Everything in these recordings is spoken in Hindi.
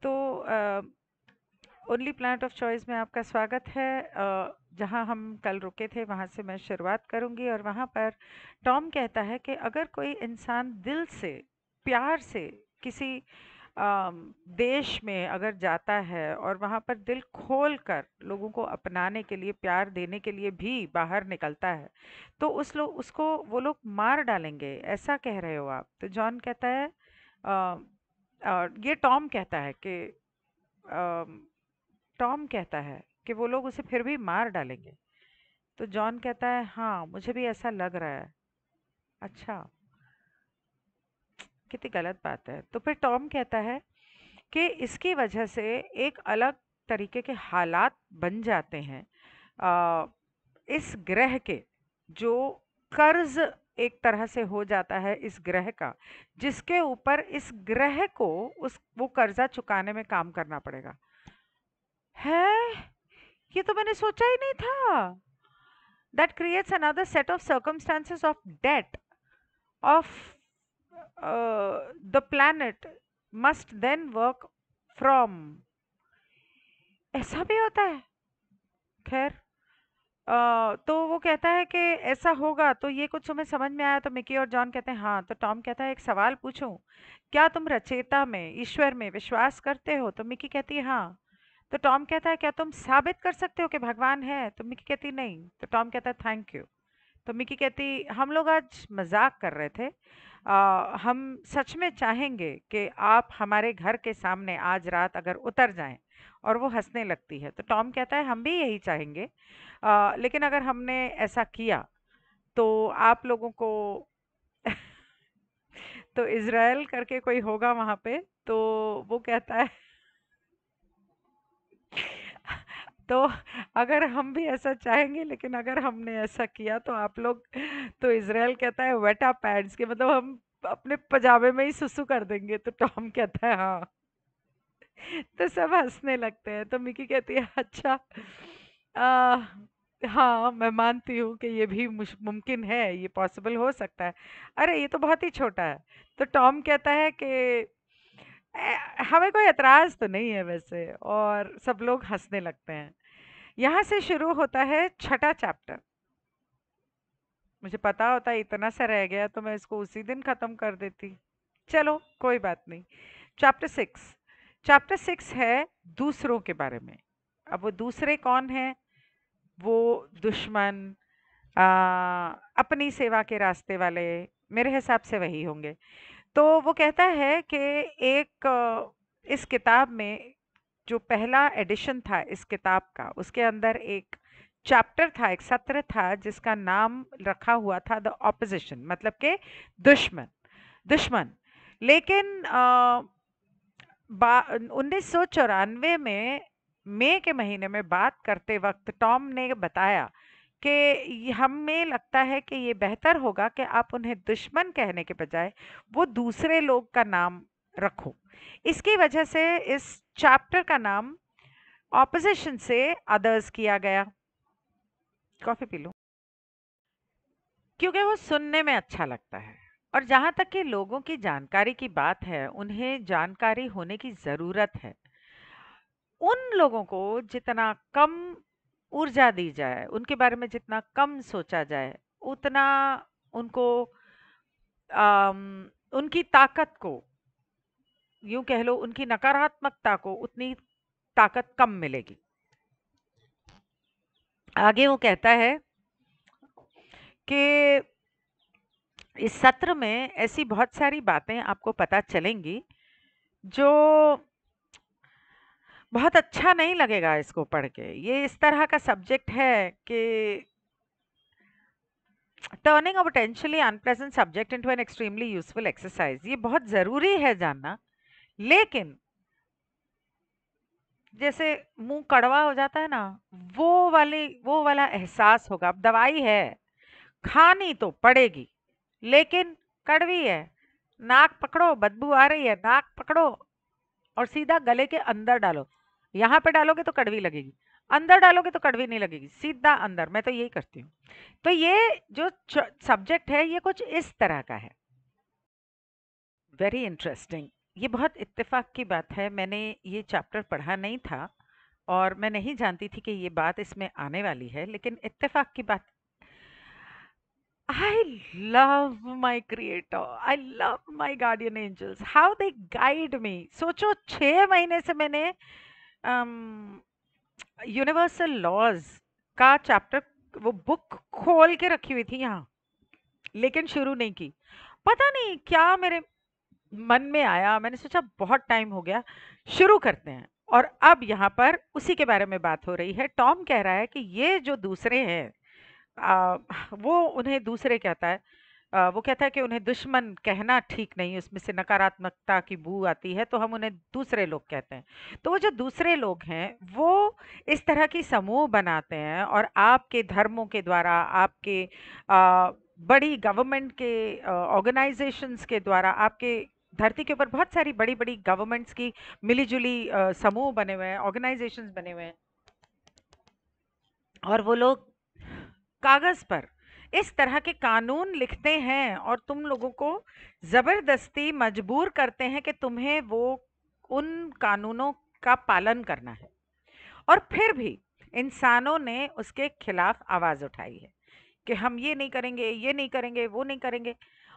तो ओनली प्लैनेट ऑफ चॉइस में आपका स्वागत है। जहां हम कल रुके थे वहां से मैं शुरुआत करूंगी और वहां पर टॉम कहता है कि अगर कोई इंसान दिल से प्यार से किसी देश में अगर जाता है और वहां पर दिल खोल कर लोगों को अपनाने के लिए प्यार देने के लिए भी बाहर निकलता है तो उसको वो लोग मार डालेंगे, ऐसा कह रहे हो आप? तो जॉन कहता है ये टॉम कहता है कि टॉम कहता है कि वो लोग उसे फिर भी मार डालेंगे। तो जॉन कहता है हाँ मुझे भी ऐसा लग रहा है। अच्छा, कितनी गलत बात है। तो फिर टॉम कहता है कि इसकी वजह से एक अलग तरीके के हालात बन जाते हैं आ, इस ग्रह के, जो कर्ज एक तरह से हो जाता है इस ग्रह का, जिसके ऊपर इस ग्रह को उस वो कर्जा चुकाने में काम करना पड़ेगा। है, ये तो मैंने सोचा ही नहीं था। That creates another set of circumstances of debt of the planet must then work from। ऐसा भी होता है। खैर, तो वो कहता है कि ऐसा होगा, तो ये कुछ तुम्हें समझ में आया? तो मिकी और जॉन कहते हैं हाँ। तो टॉम कहता है एक सवाल पूछूं, क्या तुम रचयिता में, ईश्वर में विश्वास करते हो? तो मिकी कहती है हाँ। तो टॉम कहता है क्या तुम साबित कर सकते हो कि भगवान है? तो मिकी कहती नहीं। तो टॉम कहता है थैंक यू। तो मिकी कहती हम लोग आज मजाक कर रहे थे, हम सच में चाहेंगे कि आप हमारे घर के सामने आज रात अगर उतर जाएं। और वो हंसने लगती है। तो टॉम कहता है हम भी यही चाहेंगे, लेकिन अगर हमने ऐसा किया तो आप लोगों को तो इज़राइल करके कोई होगा वहां पे। तो वो कहता है तो अगर हम भी ऐसा चाहेंगे, लेकिन अगर हमने ऐसा किया तो आप लोग, तो इज़राइल कहता है वेटा पैड्स के मतलब हम अपने पजामे में ही सुसु कर देंगे। तो टॉम कहता है हाँ। तो सब हंसने लगते हैं। तो मिकी कहती है अच्छा, आ, हाँ मैं मानती हूँ कि ये भी मुमकिन है, ये पॉसिबल हो सकता है। अरे ये तो बहुत ही छोटा है। तो टॉम कहता है कि हमें कोई एतराज तो नहीं है वैसे, और सब लोग हंसने लगते हैं। यहाँ से शुरू होता है छठा चैप्टर। मुझे पता होता इतना सा रह गया तो मैं इसको उसी दिन खत्म कर देती। चलो कोई बात नहीं। Chapter six. चैप्टर सिक्स है दूसरों के बारे में। अब वो दूसरे कौन है? वो दुश्मन, आ, अपनी सेवा के रास्ते वाले, मेरे हिसाब से वही होंगे। तो वो कहता है कि एक इस किताब में जो पहला एडिशन था इस किताब का, उसके अंदर एक चैप्टर था, एक सत्र था जिसका नाम रखा हुआ था द ऑपोजिशन, मतलब के दुश्मन। दुश्मन। लेकिन 1994 में मई के महीने में बात करते वक्त टॉम ने बताया कि हमें लगता है कि ये बेहतर होगा कि आप उन्हें दुश्मन कहने के बजाय वो दूसरे लोग का नाम रखो। इसकी वजह से इस चैप्टर का नाम ऑपोजिशन से अदर्स किया गया। Coffee P low. क्योंकि वो सुनने में अच्छा लगता है। और जहां तक कि लोगों की जानकारी की बात है, उन्हें जानकारी होने की जरूरत है। उन लोगों को जितना कम ऊर्जा दी जाए, उनके बारे में जितना कम सोचा जाए, उतना उनको उनकी ताकत को, यूं कह लो उनकी नकारात्मकता को उतनी ताकत कम मिलेगी। आगे वो कहता है कि इस सत्र में ऐसी बहुत सारी बातें आपको पता चलेंगी जो बहुत अच्छा नहीं लगेगा इसको पढ़ के। ये इस तरह का सब्जेक्ट है कि turning a potentially unpleasant subject into an extremely useful exercise, ये बहुत जरूरी है जानना। लेकिन जैसे मुंह कड़वा हो जाता है ना, वो वाला एहसास होगा। अब दवाई है, खानी तो पड़ेगी, लेकिन कड़वी है। नाक पकड़ो, बदबू आ रही है, नाक पकड़ो और सीधा गले के अंदर डालो। यहाँ पे डालोगे तो कड़वी लगेगी, अंदर डालोगे तो कड़वी नहीं लगेगी, सीधा अंदर। मैं तो यही करती हूँ। तो ये जो सब्जेक्ट है ये कुछ इस तरह का है। Very interesting. ये बहुत इत्तेफाक की बात है, मैंने ये चैप्टर पढ़ा नहीं था और मैं नहीं जानती थी कि ये बात इसमें आने वाली है, लेकिन इत्तेफाक की बात। I love my creator. I love my guardian angels. How they guide me. सोचो 6 महीने से मैंने यूनिवर्सल लॉज का चैप्टर, वो बुक खोल के रखी हुई थी यहाँ, लेकिन शुरू नहीं की। पता नहीं क्या मेरे मन में आया, मैंने सोचा बहुत टाइम हो गया, शुरू करते हैं। और अब यहाँ पर उसी के बारे में बात हो रही है। टॉम कह रहा है कि ये जो दूसरे हैं, आ, वो उन्हें दूसरे कहता है। वो कहता है कि उन्हें दुश्मन कहना ठीक नहीं, उसमें से नकारात्मकता की बू आती है, तो हम उन्हें दूसरे लोग कहते हैं। तो वो जो दूसरे लोग हैं, वो इस तरह की समूह बनाते हैं और आपके धर्मों के द्वारा, आपके बड़ी गवर्नमेंट के ऑर्गेनाइजेशंस के द्वारा, आपके धरती के ऊपर बहुत सारी बड़ी बड़ी गवर्नमेंट्स की मिलीजुली समूह बने हुए हैं, ऑर्गेनाइजेशंस बने हुए हैं, और वो लोग कागज पर इस तरह के कानून लिखते हैं और तुम लोगों को जबरदस्ती मजबूर करते हैं कि तुम्हें वो उन कानूनों का पालन करना है। और फिर भी इंसानों ने उसके खिलाफ आवाज उठाई है कि हम ये नहीं करेंगे, ये नहीं करेंगे, वो नहीं करेंगे।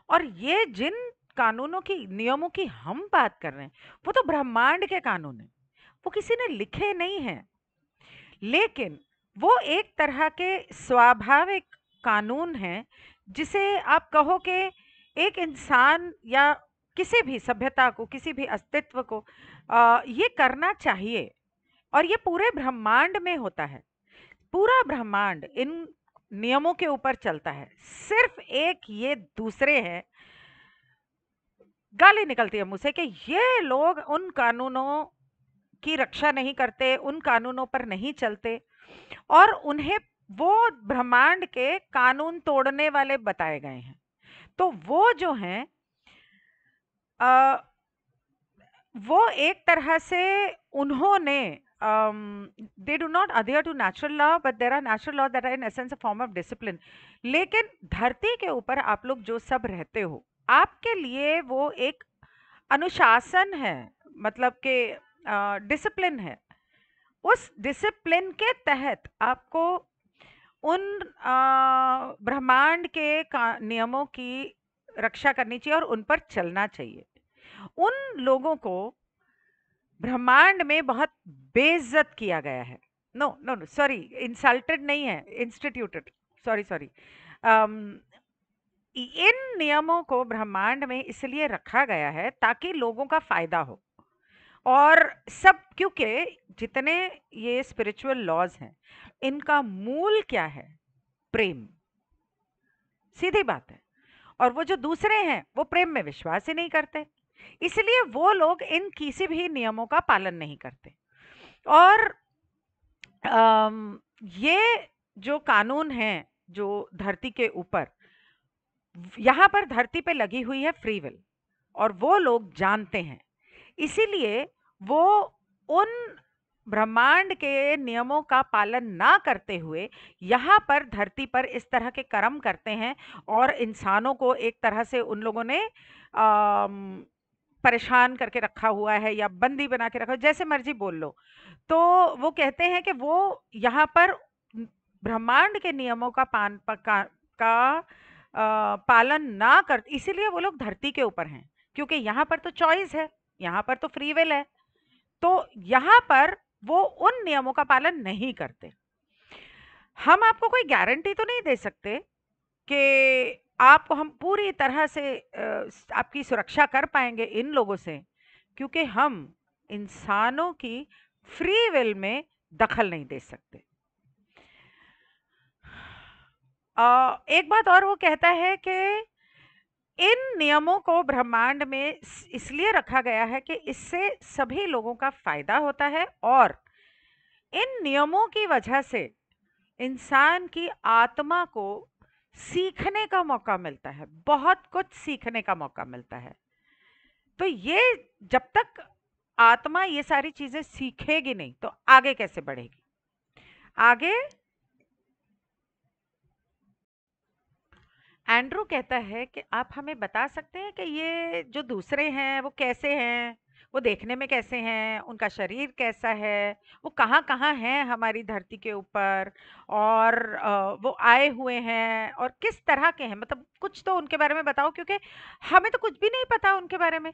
और ये जिन कानूनों की, नियमों की हम बात कर रहे हैं, वो तो ब्रह्मांड के कानून हैं, वो किसी ने लिखे नहीं हैं। लेकिन वो एक तरह के स्वाभाविक कानून हैं, जिसे आप कहो कि एक इंसान या किसी भी सभ्यता को, किसी भी अस्तित्व को ये करना चाहिए। और ये पूरे ब्रह्मांड में होता है। पूरा ब्रह्मांड इन नियमों के ऊपर चलता है। सिर्फ एक ये दूसरे हैं, गाली निकलती है मुंह से कि ये लोग उन कानूनों की रक्षा नहीं करते, उन कानूनों पर नहीं चलते, और उन्हें वो ब्रह्मांड के कानून तोड़ने वाले बताए गए हैं। तो वो जो हैं, अ, वो एक तरह से उन्होंने, they do not adhere to natural law, but there are natural law that are in essence a form of discipline. लेकिन धरती के ऊपर आप लोग जो सब रहते हो, आपके लिए वो एक अनुशासन है, मतलब कि डिसिप्लिन है। उस डिसिप्लिन के तहत आपको उन ब्रह्मांड के नियमों की रक्षा करनी चाहिए और उन पर चलना चाहिए। उन लोगों को ब्रह्मांड में बहुत बेइज्जत किया गया है। No no no, sorry, insulted नहीं है, इंस्टीट्यूटेड, सॉरी सॉरी। इन नियमों को ब्रह्मांड में इसलिए रखा गया है ताकि लोगों का फायदा हो। और सब, क्योंकि जितने ये स्पिरिचुअल लॉज हैं, इनका मूल क्या है? प्रेम। सीधी बात है। और वो जो दूसरे हैं, वो प्रेम में विश्वास ही नहीं करते, इसलिए वो लोग इन किसी भी नियमों का पालन नहीं करते। और ये जो कानून हैं जो धरती के ऊपर, यहाँ पर धरती पे लगी हुई है फ्री विल, और वो लोग जानते हैं, इसीलिए वो उन ब्रह्मांड के नियमों का पालन ना करते हुए यहाँ पर धरती पर इस तरह के कर्म करते हैं। और इंसानों को एक तरह से उन लोगों ने परेशान करके रखा हुआ है या बंदी बना के रखा, जैसे मर्जी बोल लो। तो वो कहते हैं कि वो यहाँ पर ब्रह्मांड के नियमों का पालन ना कर, इसीलिए वो लोग धरती के ऊपर हैं, क्योंकि यहाँ पर तो चॉइस है, यहाँ पर तो फ्री विल है। तो यहाँ पर वो उन नियमों का पालन नहीं करते। हम आपको कोई गारंटी तो नहीं दे सकते कि आपको हम पूरी तरह से आपकी सुरक्षा कर पाएंगे इन लोगों से, क्योंकि हम इंसानों की फ्री विल में दखल नहीं दे सकते। एक बात और वो कहता है कि इन नियमों को ब्रह्मांड में इसलिए रखा गया है कि इससे सभी लोगों का फायदा होता है, और इन नियमों की वजह से इंसान की आत्मा को सीखने का मौका मिलता है, बहुत कुछ सीखने का मौका मिलता है। तो ये, जब तक आत्मा ये सारी चीजें सीखेगी नहीं, तो आगे कैसे बढ़ेगी? आगे एंड्रू कहता है कि आप हमें बता सकते हैं कि ये जो दूसरे हैं वो कैसे हैं, वो देखने में कैसे हैं, उनका शरीर कैसा है, वो कहाँ-कहाँ हैं हमारी धरती के ऊपर, और वो आए हुए हैं और किस तरह के हैं, मतलब कुछ तो उनके बारे में बताओ, क्योंकि हमें तो कुछ भी नहीं पता उनके बारे में।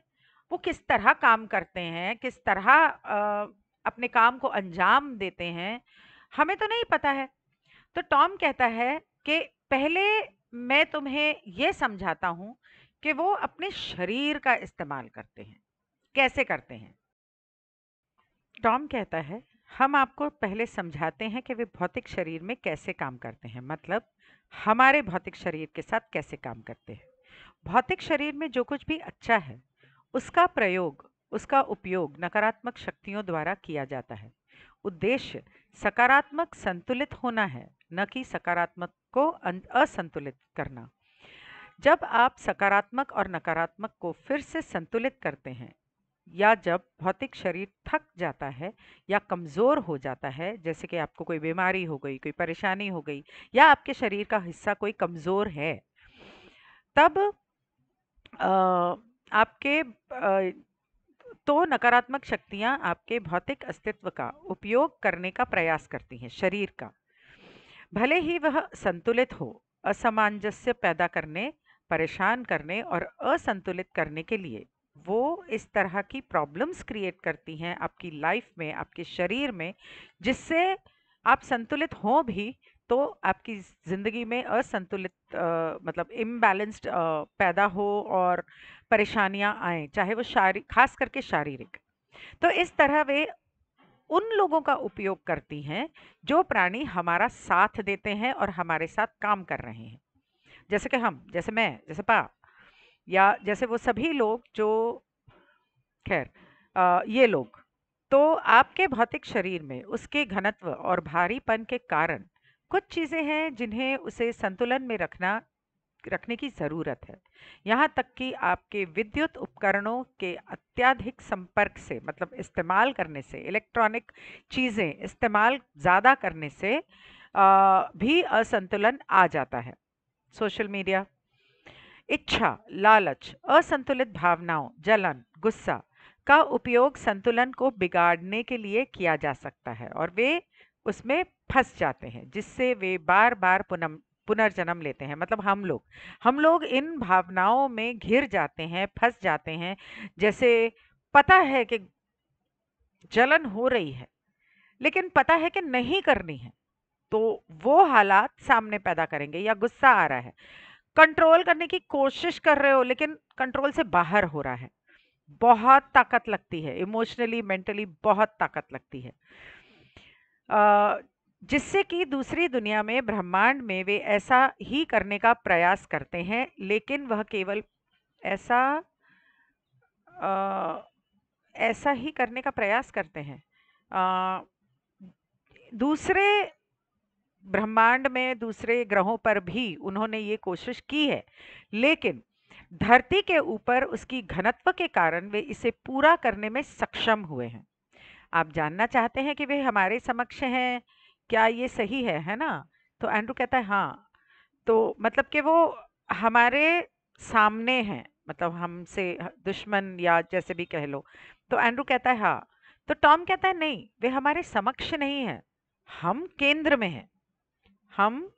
वो किस तरह काम करते हैं, किस तरह अपने काम को अंजाम देते हैं, हमें तो नहीं पता है। तो टॉम कहता है कि पहले मैं तुम्हें ये समझाता हूँ कि वो अपने शरीर का इस्तेमाल करते हैं, कैसे करते हैं। टॉम कहता है, हम आपको पहले समझाते हैं कि वे भौतिक शरीर में कैसे काम करते हैं, मतलब हमारे भौतिक शरीर के साथ कैसे काम करते हैं। भौतिक शरीर में जो कुछ भी अच्छा है, उसका प्रयोग, उसका उपयोग नकारात्मक शक्तियों द्वारा किया जाता है। उद्देश्य सकारात्मक संतुलित होना है, न कि सकारात्मक को असंतुलित करना। जब आप सकारात्मक और नकारात्मक को फिर से संतुलित करते हैं, या जब भौतिक शरीर थक जाता है या कमज़ोर हो जाता है, जैसे कि आपको कोई बीमारी हो गई, कोई परेशानी हो गई, या आपके शरीर का हिस्सा कोई कमज़ोर है, तब आपके तो नकारात्मक शक्तियां आपके भौतिक अस्तित्व का उपयोग करने का प्रयास करती हैं, शरीर का, भले ही वह संतुलित हो। असमंजस्य पैदा करने, परेशान करने और असंतुलित करने के लिए वो इस तरह की प्रॉब्लम्स क्रिएट करती हैं आपकी लाइफ में, आपके शरीर में, जिससे आप संतुलित हो भी तो आपकी ज़िंदगी में असंतुलित मतलब इम्बैलेंस्ड पैदा हो और परेशानियां आएं, चाहे वो शारीरिक, खास करके शारीरिक। तो इस तरह वे उन लोगों का उपयोग करती हैं जो प्राणी हमारा साथ देते हैं और हमारे साथ काम कर रहे हैं, जैसे कि हम, जैसे मैं, जैसे पा, या जैसे वो सभी लोग जो, खैर, ये लोग। तो आपके भौतिक शरीर में उसके घनत्व और भारीपन के कारण कुछ चीजें हैं जिन्हें उसे संतुलन में रखने की ज़रूरत है। यहाँ तक कि आपके विद्युत उपकरणों के अत्यधिक संपर्क से, मतलब इस्तेमाल करने से, इलेक्ट्रॉनिक चीज़ें इस्तेमाल ज़्यादा करने से भी असंतुलन आ जाता है। सोशल मीडिया, इच्छा, लालच, असंतुलित भावनाओं, जलन, गुस्सा का उपयोग संतुलन को बिगाड़ने के लिए किया जा सकता है और वे उसमें फंस जाते हैं, जिससे वे बार बार पुनर्जन्म लेते हैं। मतलब हम लोग इन भावनाओं में घिर जाते हैं, फंस जाते हैं। जैसे पता है कि जलन हो रही है, लेकिन पता है कि नहीं करनी है, तो वो हालात सामने पैदा करेंगे। या गुस्सा आ रहा है, कंट्रोल करने की कोशिश कर रहे हो लेकिन कंट्रोल से बाहर हो रहा है, बहुत ताकत लगती है, इमोशनली, मेंटली बहुत ताकत लगती है। अ, जिससे कि दूसरी दुनिया में, ब्रह्मांड में वे ऐसा ही करने का प्रयास करते हैं, लेकिन वह केवल ऐसा अ, ऐसा ही करने का प्रयास करते हैं। अ, दूसरे ब्रह्मांड में, दूसरे ग्रहों पर भी उन्होंने ये कोशिश की है, लेकिन धरती के ऊपर उसकी घनत्व के कारण वे इसे पूरा करने में सक्षम हुए हैं। आप जानना चाहते हैं कि वे हमारे समक्ष हैं, क्या ये सही है ना? तो एंड्रू कहता है हाँ। तो मतलब कि वो हमारे सामने हैं, मतलब हमसे दुश्मन या जैसे भी कह लो। तो एंड्रू कहता है हाँ। तो टॉम कहता है नहीं, वे हमारे समक्ष नहीं है, हम केंद्र में हैं, हम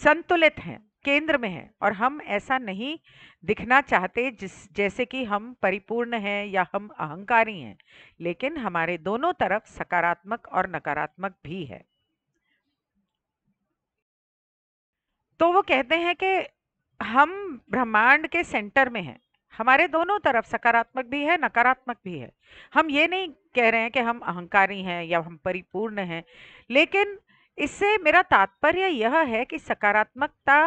संतुलित हैं, केंद्र में हैं, और हम ऐसा नहीं दिखना चाहते जिस जैसे कि हम परिपूर्ण हैं या हम अहंकारी हैं, लेकिन हमारे दोनों तरफ सकारात्मक और नकारात्मक भी है। तो वो कहते हैं कि हम ब्रह्मांड के सेंटर में हैं, हमारे दोनों तरफ सकारात्मक भी है, नकारात्मक भी है। हम ये नहीं कह रहे हैं कि हम अहंकारी हैं या हम परिपूर्ण हैं, लेकिन इससे मेरा तात्पर्य यह है कि सकारात्मकता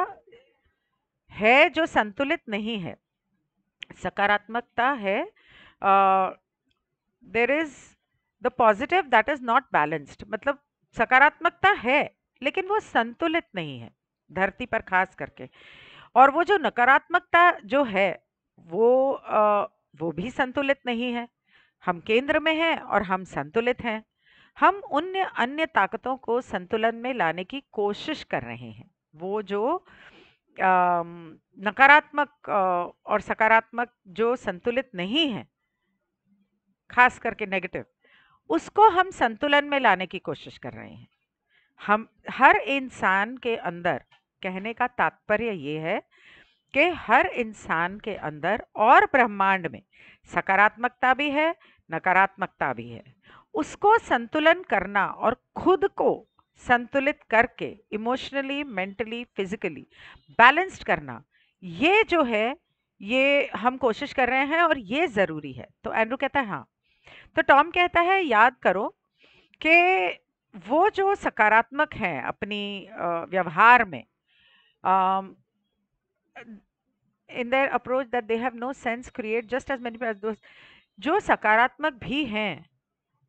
है जो संतुलित नहीं है, सकारात्मकता है, there is the positive that is not balanced. मतलब सकारात्मकता है लेकिन वो संतुलित नहीं है, धरती पर खास करके। और वो जो नकारात्मकता जो है, वो भी संतुलित नहीं है। हम केंद्र में हैं और हम संतुलित हैं। हम उन अन्य ताकतों को संतुलन में लाने की कोशिश कर रहे हैं, वो जो नकारात्मक और सकारात्मक जो संतुलित नहीं है, खास करके नेगेटिव, उसको हम संतुलन में लाने की कोशिश कर रहे हैं। हम हर इंसान के अंदर, कहने का तात्पर्य ये है कि हर इंसान के अंदर और ब्रह्मांड में सकारात्मकता भी है, नकारात्मकता भी है। उसको संतुलन करना और खुद को संतुलित करके इमोशनली, मेंटली, फिजिकली बैलेंस्ड करना, ये जो है, ये हम कोशिश कर रहे हैं और ये ज़रूरी है। तो एंड्रू कहता है हाँ। तो टॉम कहता है याद करो कि वो जो सकारात्मक हैं अपनी व्यवहार में, in their approach that they have no sense create just as many as those जो सकारात्मक भी हैं,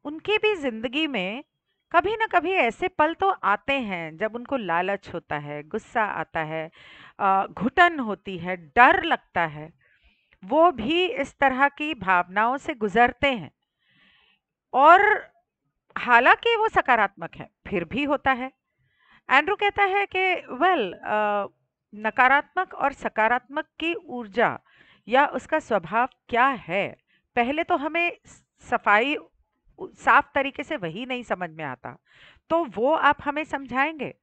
उनकी भी जिंदगी में कभी ना कभी ऐसे पल तो आते हैं जब उनको लालच होता है, गुस्सा आता है, घुटन होती है, डर लगता है। वो भी इस तरह की भावनाओं से गुजरते हैं और हालांकि वो सकारात्मक है फिर भी होता है। एंड्रू कहता है कि वेल, नकारात्मक और सकारात्मक की ऊर्जा या उसका स्वभाव क्या है, पहले तो हमें सफाई साफ तरीके से वही नहीं समझ में आता, तो वो आप हमें समझाएंगे।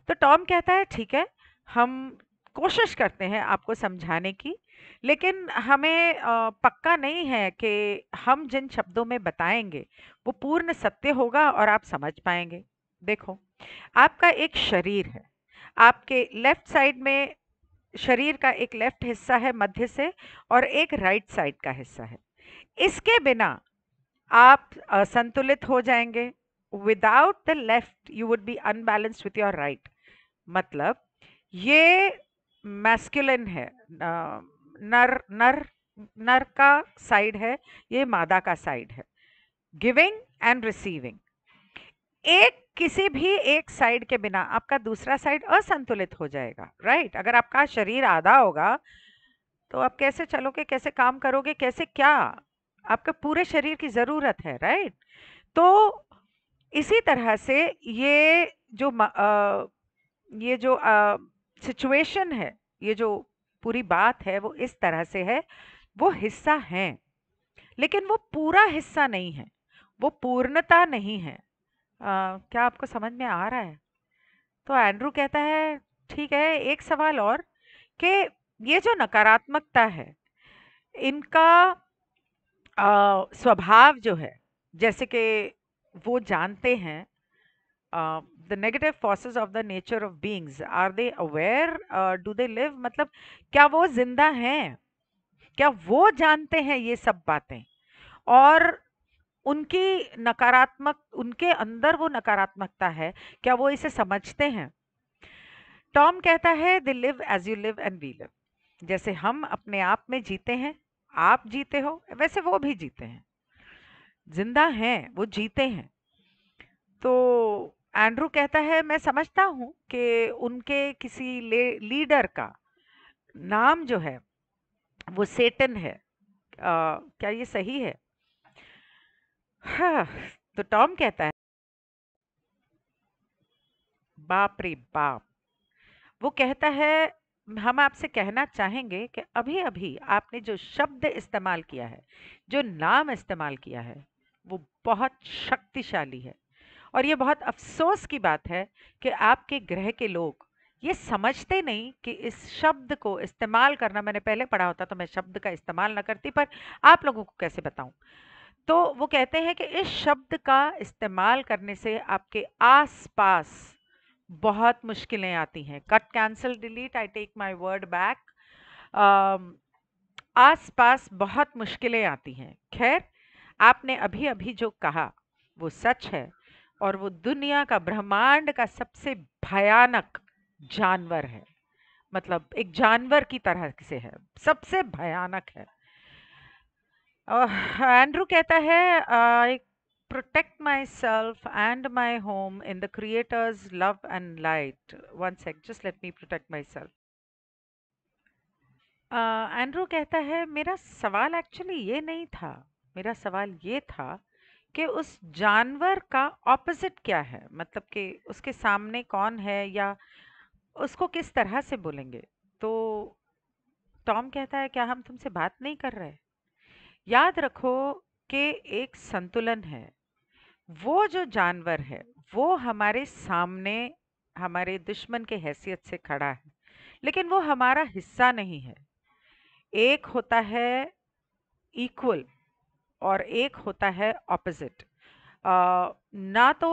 तो टॉम कहता है ठीक है, हम कोशिश करते हैं आपको समझाने की, लेकिन हमें पक्का नहीं है कि हम जिन शब्दों में बताएंगे वो पूर्ण सत्य होगा और आप समझ पाएंगे। देखो, आपका एक शरीर है, आपके लेफ्ट साइड में शरीर का एक लेफ्ट हिस्सा है मध्य से, और एक राइट साइड का हिस्सा है। इसके बिना आप असंतुलित हो जाएंगे। Without the left you would be unbalanced with your right. मतलब ये मैस्कुलिन है, नर नर नर का साइड है, ये मादा का साइड है, गिविंग एंड रिसीविंग। एक किसी भी एक साइड के बिना आपका दूसरा साइड असंतुलित हो जाएगा, राइट? अगर आपका शरीर आधा होगा तो आप कैसे चलोगे, कैसे काम करोगे, कैसे क्या? आपके पूरे शरीर की जरूरत है, राइट? तो इसी तरह से ये जो सिचुएशन है, ये जो पूरी बात है वो इस तरह से है। वो हिस्सा है लेकिन वो पूरा हिस्सा नहीं है, वो पूर्णता नहीं है। क्या आपको समझ में आ रहा है? तो एंड्रू कहता है ठीक है, एक सवाल और, कि ये जो नकारात्मकता है, इनका स्वभाव जो है, जैसे कि वो जानते हैं the negative forces of the nature of beings, are they aware, do they live, मतलब क्या वो जिंदा हैं? क्या वो जानते हैं ये सब बातें? और उनकी नकारात्मक, उनके अंदर वो नकारात्मकता है, क्या वो इसे समझते हैं? टॉम कहता है they live as you live and we live. जैसे हम अपने आप में जीते हैं, आप जीते हो, वैसे वो भी जीते हैं, जिंदा हैं, वो जीते हैं। तो एंड्रू कहता है मैं समझता हूँ कि उनके किसी लीडर का नाम जो है वो सेटन है। क्या ये सही है? हाँ। तो टॉम कहता है बाप रे बाप। वो कहता है हम आपसे कहना चाहेंगे कि अभी अभी आपने जो शब्द इस्तेमाल किया है, जो नाम इस्तेमाल किया है, वो बहुत शक्तिशाली है। और ये बहुत अफसोस की बात है कि आपके ग्रह के लोग ये समझते नहीं कि इस शब्द को इस्तेमाल करना, मैंने पहले पढ़ा होता तो मैं शब्द का इस्तेमाल ना करती, पर आप लोगों को कैसे बताऊं। तो वो कहते हैं कि इस शब्द का इस्तेमाल करने से आपके आसपास बहुत मुश्किलें आती हैं। Cut, cancel, delete, I take my word back. आसपास बहुत मुश्किलें आती हैं। खैर, आपने अभी अभी जो कहा वो सच है, और वो दुनिया का, ब्रह्मांड का सबसे भयानक जानवर है। मतलब एक जानवर की तरह से है, सबसे भयानक है। एंड्रू कहता है I protect myself and my home in the creator's love and light. One sec, just let me protect myself. Andrew कहता है मेरा सवाल एक्चुअली ये नहीं था, मेरा सवाल ये था कि उस जानवर का ऑपोजिट क्या है, मतलब कि उसके सामने कौन है, या उसको किस तरह से बोलेंगे? तो टॉम कहता है, क्या हम तुमसे बात नहीं कर रहे? याद रखो कि एक संतुलन है। वो जो जानवर है, वो हमारे सामने हमारे दुश्मन के हैसियत से खड़ा है, लेकिन वो हमारा हिस्सा नहीं है। एक होता है इक्वल और एक होता है ऑपोजिट। ना तो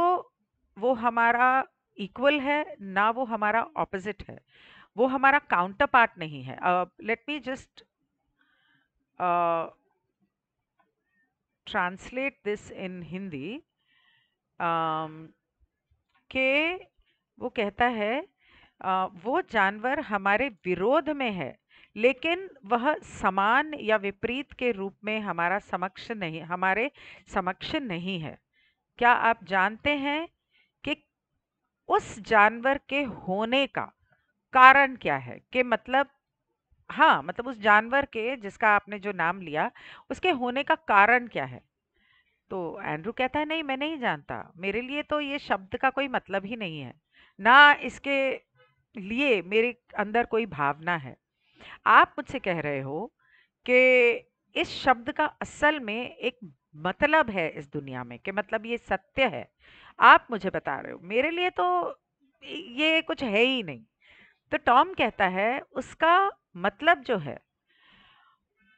वो हमारा इक्वल है, ना वो हमारा ऑपोजिट है। वो हमारा काउंटर पार्ट नहीं है। Let me just translate this in Hindi. कि वो कहता है वो जानवर हमारे विरोध में है, लेकिन वह समान या विपरीत के रूप में हमारे समक्ष नहीं है। क्या आप जानते हैं कि उस जानवर के होने का कारण क्या है? कि मतलब हाँ, मतलब उस जानवर के जिसका आपने जो नाम लिया, उसके होने का कारण क्या है? तो एंड्रू कहता है, नहीं मैं नहीं जानता, मेरे लिए तो ये शब्द का कोई मतलब ही नहीं है, ना इसके लिए मेरे अंदर कोई भावना है। आप मुझसे कह रहे हो कि इस शब्द का असल में एक मतलब है इस दुनिया में, कि मतलब ये सत्य है। आप मुझे बता रहे हो, मेरे लिए तो ये कुछ है ही नहीं। तो टॉम कहता है उसका मतलब जो है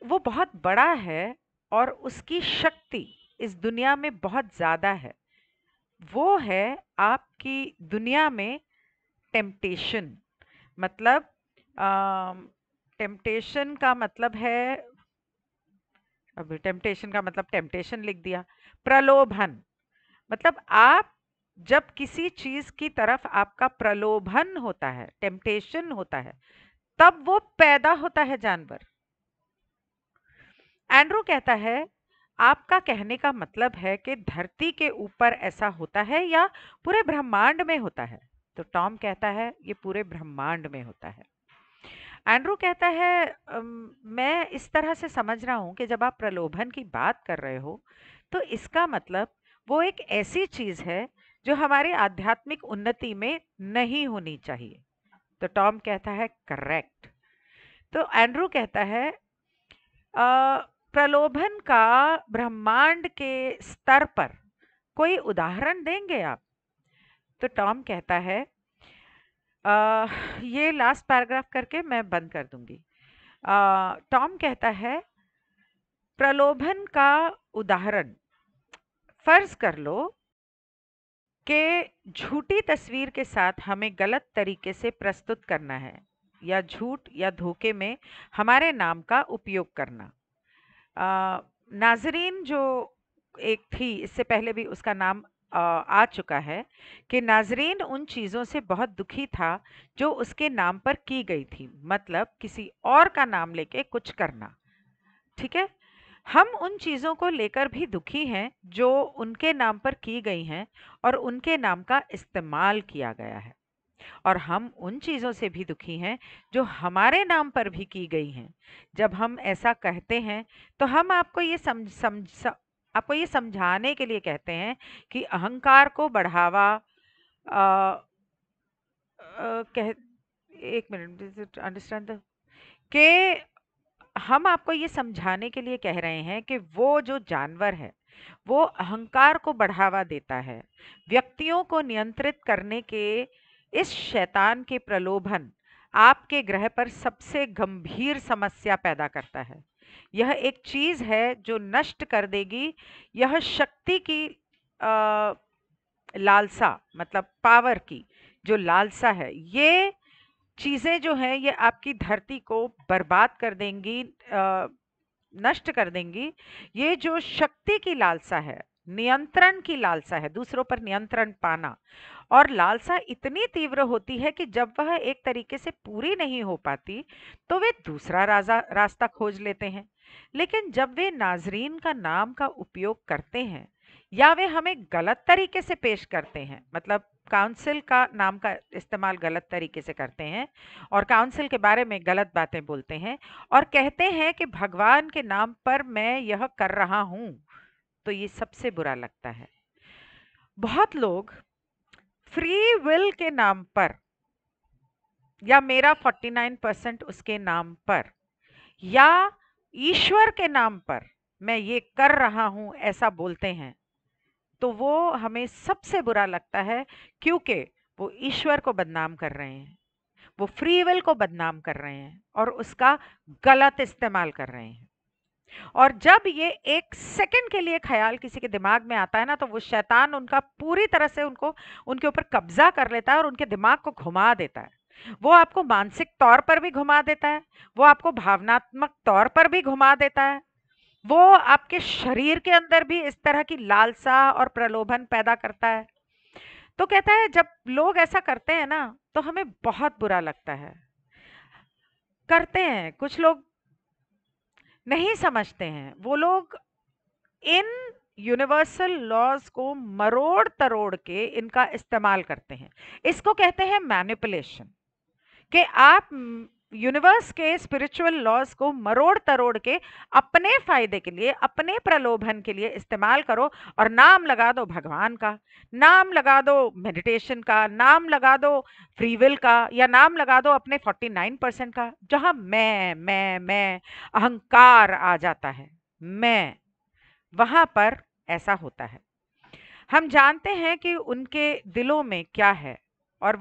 वो बहुत बड़ा है और उसकी शक्ति इस दुनिया में बहुत ज्यादा है। वो है आपकी दुनिया में टेम्पटेशन। मतलब टेम्पटेशन का मतलब है, अभी टेम्पटेशन का मतलब टेम्पटेशन लिख दिया। प्रलोभन, मतलब आप जब किसी चीज की तरफ आपका प्रलोभन होता है, टेम्पटेशन होता है, तब वो पैदा होता है जानवर। एंड्रू कहता है आपका कहने का मतलब है कि धरती के ऊपर ऐसा होता है या पूरे ब्रह्मांड में होता है? तो टॉम कहता है ये पूरे ब्रह्मांड में होता है। एंड्रू कहता है मैं इस तरह से समझ रहा हूं कि जब आप प्रलोभन की बात कर रहे हो, तो इसका मतलब वो एक ऐसी चीज है जो हमारी आध्यात्मिक उन्नति में नहीं होनी चाहिए। तो टॉम कहता है करेक्ट। तो एंड्रू कहता है प्रलोभन का ब्रह्मांड के स्तर पर कोई उदाहरण देंगे आप? तो टॉम कहता है ये लास्ट पैराग्राफ करके मैं बंद कर दूंगी। टॉम कहता है प्रलोभन का उदाहरण, फर्ज कर लो कि झूठी तस्वीर के साथ हमें गलत तरीके से प्रस्तुत करना है, या झूठ या धोखे में हमारे नाम का उपयोग करना। नाजरीन जो एक थी, इससे पहले भी उसका नाम आ चुका है, कि नाजरीन उन चीज़ों से बहुत दुखी था जो उसके नाम पर की गई थी, मतलब किसी और का नाम लेके कुछ करना। ठीक है, हम उन चीज़ों को लेकर भी दुखी हैं जो उनके नाम पर की गई हैं और उनके नाम का इस्तेमाल किया गया है। और हम उन चीज़ों से भी दुखी हैं जो हमारे नाम पर भी की गई हैं। जब हम ऐसा कहते हैं तो हम आपको ये आपको ये समझाने के लिए कहते हैं कि अहंकार को बढ़ावा अ, कह एक मिनट अंडरस्टैंड कि हम आपको ये समझाने के लिए कह रहे हैं कि वो जो जानवर है वो अहंकार को बढ़ावा देता है। व्यक्तियों को नियंत्रित करने के इस शैतान के प्रलोभन आपके ग्रह पर सबसे गंभीर समस्या पैदा करता है। यह एक चीज है जो नष्ट कर देगी। यह शक्ति की आ, लालसा, मतलब पावर की जो लालसा है, ये चीजें जो हैं ये आपकी धरती को बर्बाद कर देंगी, नष्ट कर देंगी। ये जो शक्ति की लालसा है, नियंत्रण की लालसा है, दूसरों पर नियंत्रण पाना, और लालसा इतनी तीव्र होती है कि जब वह एक तरीके से पूरी नहीं हो पाती तो वे दूसरा रास्ता खोज लेते हैं। लेकिन जब वे नाजरीन का नाम का उपयोग करते हैं या वे हमें गलत तरीके से पेश करते हैं, मतलब काउंसिल का नाम का इस्तेमाल गलत तरीके से करते हैं और काउंसिल के बारे में गलत बातें बोलते हैं और कहते हैं कि भगवान के नाम पर मैं यह कर रहा हूं, तो ये सबसे बुरा लगता है। बहुत लोग फ्री विल के नाम पर या मेरा 49% उसके नाम पर, या ईश्वर के नाम पर मैं ये कर रहा हूं ऐसा बोलते हैं, तो वो हमें सबसे बुरा लगता है, क्योंकि वो ईश्वर को बदनाम कर रहे हैं, वो फ्री विल को बदनाम कर रहे हैं और उसका गलत इस्तेमाल कर रहे हैं। और जब ये एक सेकंड के लिए ख्याल किसी के दिमाग में आता है ना, तो वो शैतान उनका पूरी तरह से उनको उनके ऊपर कब्जा कर लेता है और उनके दिमाग को घुमा देता है। वो आपको मानसिक तौर पर भी घुमा देता है, वो आपको भावनात्मक तौर पर भी घुमा देता है, वो आपके शरीर के अंदर भी इस तरह की लालसा और प्रलोभन पैदा करता है। तो कहता है जब लोग ऐसा करते हैं ना, तो हमें बहुत बुरा लगता है। करते हैं कुछ लोग, नहीं समझते हैं वो लोग, इन यूनिवर्सल लॉज को मरोड़ तरोड़ के इनका इस्तेमाल करते हैं। इसको कहते हैं मैनिपुलेशन, कि आप यूनिवर्स के स्पिरिचुअल लॉज को मरोड़ तरोड़ के अपने फायदे के लिए, अपने प्रलोभन के लिए इस्तेमाल करो, और नाम लगा दो भगवान का, नाम लगा दो मेडिटेशन का, नाम लगा दो फ्री विल का, या नाम लगा दो अपने 49% का, जहां मैं अहंकार आ जाता है। मैं, वहां पर ऐसा होता है। हम जानते हैं कि उनके दिलों में क्या है, और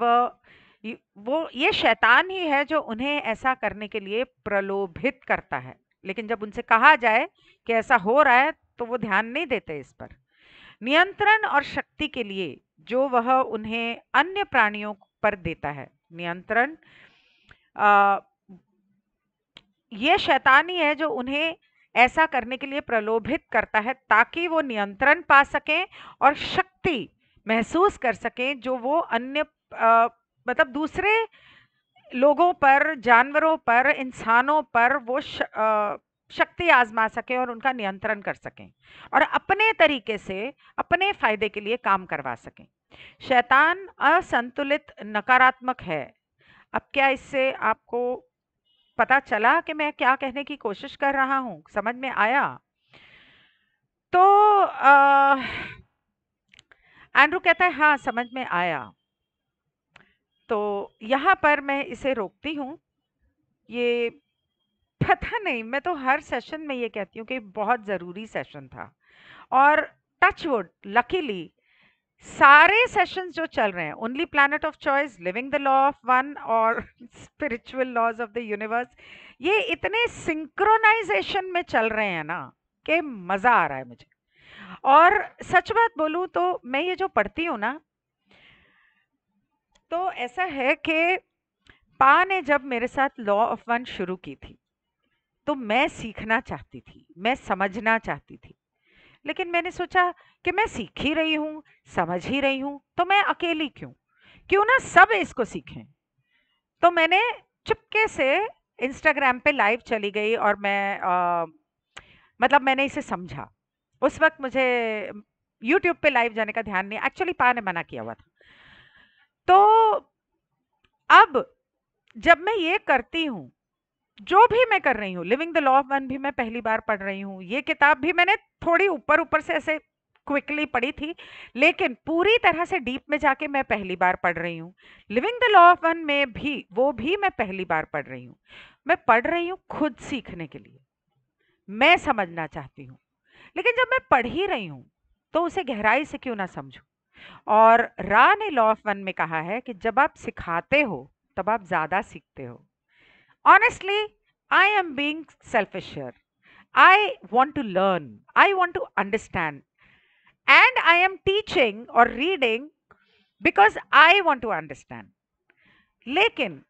वो ये शैतान ही है जो उन्हें ऐसा करने के लिए प्रलोभित करता है। लेकिन जब उनसे कहा जाए कि ऐसा हो रहा है, तो वो ध्यान नहीं देते इस पर। नियंत्रण और शक्ति के लिए जो वह उन्हें अन्य प्राणियों पर देता है, नियंत्रण, आ, ये शैतान ही है जो उन्हें ऐसा करने के लिए प्रलोभित करता है, ताकि वो नियंत्रण पा सकें और शक्ति महसूस कर सकें, जो वो अन्य मतलब दूसरे लोगों पर, जानवरों पर, इंसानों पर वो शक्ति आजमा सकें और उनका नियंत्रण कर सकें, और अपने तरीके से अपने फायदे के लिए काम करवा सकें। शैतान असंतुलित नकारात्मक है। अब क्या इससे आपको पता चला कि मैं क्या कहने की कोशिश कर रहा हूँ? समझ में आया? तो एंड्रू कहता है हाँ, समझ में आया। तो यहाँ पर मैं इसे रोकती हूँ। ये पता नहीं, मैं तो हर सेशन में ये कहती हूँ कि बहुत ज़रूरी सेशन था, और टच वुड लकीली सारे सेशंस जो चल रहे हैं, only planet of choice, living the law of one, और spiritual laws of the universe, ये इतने सिंक्रोनाइजेशन में चल रहे हैं ना कि मजा आ रहा है मुझे। और सच बात बोलूं तो मैं ये जो पढ़ती हूँ ना, तो ऐसा है कि पा ने जब मेरे साथ लॉ ऑफ वन शुरू की थी, तो मैं सीखना चाहती थी, मैं समझना चाहती थी। लेकिन मैंने सोचा कि मैं सीख ही रही हूँ, समझ ही रही हूँ, तो मैं अकेली क्यों, क्यों ना सब इसको सीखें। तो मैंने चुपके से इंस्टाग्राम पे लाइव चली गई, और मैं मतलब मैंने इसे समझा। उस वक्त मुझे यूट्यूब पे लाइव जाने का ध्यान नहीं, एक्चुअली पा ने मना किया हुआ था। तो अब जब मैं ये करती हूँ, जो भी मैं कर रही हूँ, living the law of one भी मैं पहली बार पढ़ रही हूँ, ये किताब भी मैंने थोड़ी ऊपर ऊपर से ऐसे क्विकली पढ़ी थी, लेकिन पूरी तरह से डीप में जाके मैं पहली बार पढ़ रही हूँ। Living the law of one में भी, वो भी मैं पहली बार पढ़ रही हूँ। मैं पढ़ रही हूँ खुद सीखने के लिए, मैं समझना चाहती हूँ। लेकिन जब मैं पढ़ ही रही हूँ, तो उसे गहराई से क्यों ना समझूं। और रा ने लॉ ऑफ वन में कहा है कि जब आप सिखाते हो, तब आप ज्यादा सीखते हो। Honestly, I am being selfish here. I want to learn, I want to understand, and I am teaching or reading because I want to understand. लेकिन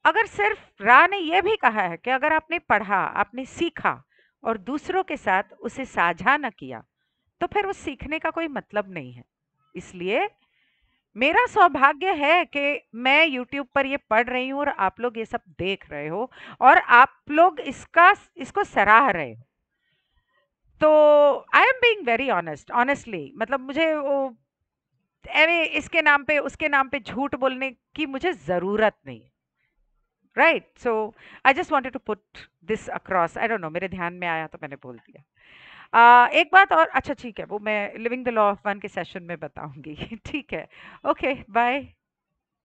अगर सिर्फ रा ने यह भी कहा है कि अगर आपने पढ़ा, आपने सीखा और दूसरों के साथ उसे साझा न किया, तो फिर उस सीखने का कोई मतलब नहीं है। इसलिए मेरा सौभाग्य है कि मैं YouTube पर ये पढ़ रही हूँ और आप लोग ये सब देख रहे हो, और आप लोग इसको सराह रहे हो। तो I am being very honest, honestly, मतलब मुझे वो अरे इसके नाम पे उसके नाम पे झूठ बोलने की मुझे जरूरत नहीं। Right, so I just wanted to put this across. I don't know, मेरे ध्यान में आया तो मैंने बोल दिया। एक बात और, अच्छा ठीक है, वो मैं living the law of one के सेशन में बताऊंगी। ठीक है, ओके, बाय।